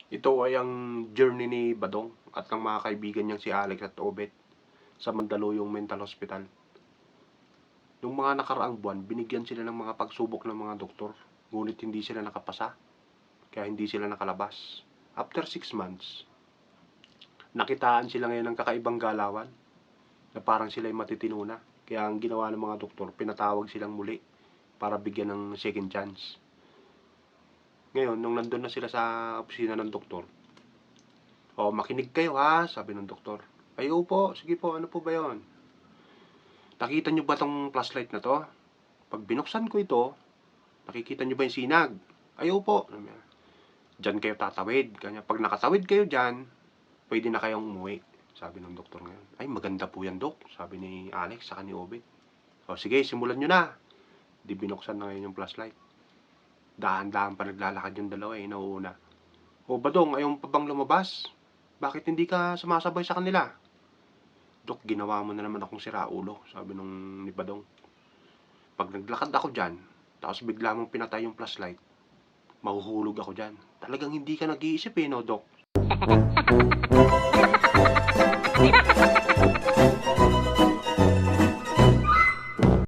Ito ay ang journey ni Badong at ng mga kaibigan niyang si Alex at Obet sa Mandaluyong Mental Hospital. Nung mga nakaraang buwan, binigyan sila ng mga pagsubok ng mga doktor, ngunit hindi sila nakapasa, kaya hindi sila nakalabas. After 6 months, nakitaan sila ngayon ng kakaibang galawan na parang sila'y matitino na. Kaya ang ginawa ng mga doktor, pinatawag silang muli para bigyan ng second chance. Ngayon, nung nandun na sila sa opisina ng doktor, "O, makinig kayo ha," sabi ng doktor. "Ay, opo, sige po, ano po ba yon? Nakita nyo ba tong flashlight na to? Pag binuksan ko ito, nakikita nyo ba yung sinag?" "Ay, opo." "Diyan kayo tatawid. Kanya, pag nakatawid kayo dyan, pwede na kayong umuwi," sabi ng doktor ngayon. "Ay, maganda po yan, Dok," sabi ni Alex sa ni Obet. "O, sige, simulan nyo na." Di binuksan na ngayon yung flashlight. Dahan-dahan pa naglalakad yung dalawa nauuna. "O, Badong, ayaw pa bang lumabas? Bakit hindi ka sumasabay sa kanila?" "Dok, ginawa mo na naman akong siraulo," sabi nung ni Badong. "Pag naglakad ako dyan, tapos bigla mong pinatay yung flashlight, mahuhulog ako dyan. Talagang hindi ka nag-iisip no, Dok?"